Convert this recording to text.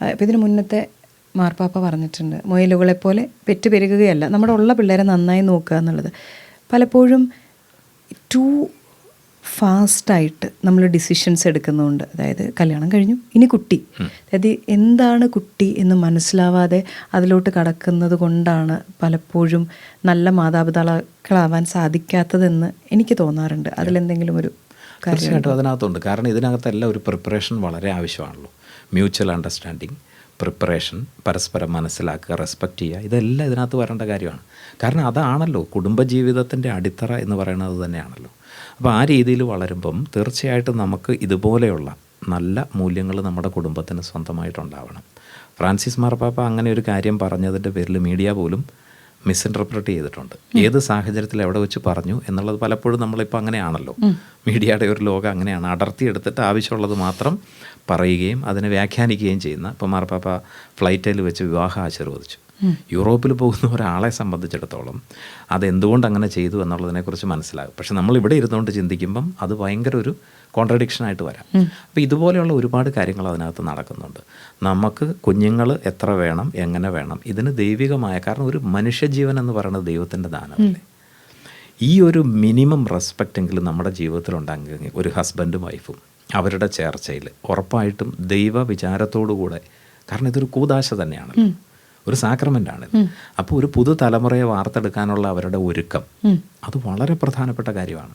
ഇപ്പം ഇതിന് മുന്നത്തെ മാർപ്പാപ്പ പറഞ്ഞിട്ടുണ്ട്, മുയലുകളെപ്പോലെ പെറ്റുപെരുകുകയല്ല, നമ്മുടെ ഉള്ള പിള്ളേരെ നന്നായി നോക്കുക എന്നുള്ളത്. പലപ്പോഴും ടു ഫാസ്റ്റായിട്ട് നമ്മൾ ഡിസിഷൻസ് എടുക്കുന്നുണ്ട്. അതായത് കല്യാണം കഴിഞ്ഞു, ഇനി കുട്ടി, അതായത് എന്താണ് കുട്ടി എന്ന് മനസ്സിലാവാതെ അതിലോട്ട് കടക്കുന്നത് കൊണ്ടാണ് പലപ്പോഴും നല്ല മാതാപിതാക്കളാവാൻ സാധിക്കാത്തതെന്ന് എനിക്ക് തോന്നാറുണ്ട്. അതിലെന്തെങ്കിലും ഒരു തീർച്ചയായിട്ടും അതിനകത്തുണ്ട്. കാരണം ഇതിനകത്തെല്ലാം ഒരു പ്രിപ്പറേഷൻ വളരെ ആവശ്യമാണല്ലോ. മ്യൂച്വൽ അണ്ടർസ്റ്റാൻഡിങ്, പ്രിപ്പറേഷൻ, പരസ്പരം മനസ്സിലാക്കുക, റെസ്പെക്റ്റ് ചെയ്യുക, ഇതെല്ലാം ഇതിനകത്ത് വരേണ്ട കാര്യമാണ്. കാരണം അതാണല്ലോ കുടുംബജീവിതത്തിൻ്റെ അടിത്തറ എന്ന് പറയുന്നത് തന്നെയാണല്ലോ. അപ്പോൾ ആ രീതിയിൽ വളരുമ്പം തീർച്ചയായിട്ടും നമുക്ക് ഇതുപോലെയുള്ള നല്ല മൂല്യങ്ങൾ നമ്മുടെ കുടുംബത്തിന് സ്വന്തമായിട്ടുണ്ടാവണം. ഫ്രാൻസിസ് മാർപ്പാപ്പ അങ്ങനെ ഒരു കാര്യം പറഞ്ഞതിൻ്റെ പേരിൽ മീഡിയ പോലും മിസ്ഇൻറ്റർപ്രറ്റ് ചെയ്തിട്ടുണ്ട്. ഏത് സാഹചര്യത്തിൽ എവിടെ വെച്ച് പറഞ്ഞു എന്നുള്ളത് പലപ്പോഴും നമ്മളിപ്പോൾ അങ്ങനെയാണല്ലോ, മീഡിയയുടെ ഒരു ലോകം അങ്ങനെയാണ്. അടർത്തിയെടുത്തിട്ട് ആവശ്യമുള്ളത് മാത്രം പറയുകയും അതിനെ വ്യാഖ്യാനിക്കുകയും ചെയ്യുന്ന. ഇപ്പോൾ മാർപ്പാപ്പ ഫ്ലൈറ്റിൽ വെച്ച് വിവാഹം ആശീർവദിച്ചു. യൂറോപ്പിൽ പോകുന്ന ഒരാളെ സംബന്ധിച്ചിടത്തോളം അതെന്തുകൊണ്ട് അങ്ങനെ ചെയ്തു എന്നുള്ളതിനെക്കുറിച്ച് മനസ്സിലാകും. പക്ഷെ നമ്മളിവിടെ ഇരുന്നുകൊണ്ട് ചിന്തിക്കുമ്പം അത് ഭയങ്കര ഒരു കോൺട്രഡിക്ഷനായിട്ട് വരാം. അപ്പോൾ ഇതുപോലെയുള്ള ഒരുപാട് കാര്യങ്ങൾ അതിനകത്ത് നടക്കുന്നുണ്ട്. നമുക്ക് കുഞ്ഞുങ്ങൾ എത്ര വേണം, എങ്ങനെ വേണം, ഇതിന് ദൈവികമായ, കാരണം ഒരു മനുഷ്യജീവൻ എന്ന് പറയുന്നത് ദൈവത്തിൻ്റെ ദാനമല്ലേ. ഈ ഒരു മിനിമം റെസ്പെക്റ്റ് എങ്കിലും നമ്മുടെ ജീവിതത്തിലുണ്ടെങ്കിൽ ഒരു ഹസ്ബൻഡും വൈഫും അവരുടെ ചേർച്ചയിൽ ഉറപ്പായിട്ടും ദൈവ വിചാരത്തോടുകൂടെ, കാരണം ഇതൊരു കൂദാശ തന്നെയാണ്, ഒരു സാക്രമെൻ്റാണിത്. അപ്പോൾ ഒരു പുതുതലമുറയെ വാർത്തെടുക്കാനുള്ള അവരുടെ ഒരുക്കം അത് വളരെ പ്രധാനപ്പെട്ട കാര്യമാണ്.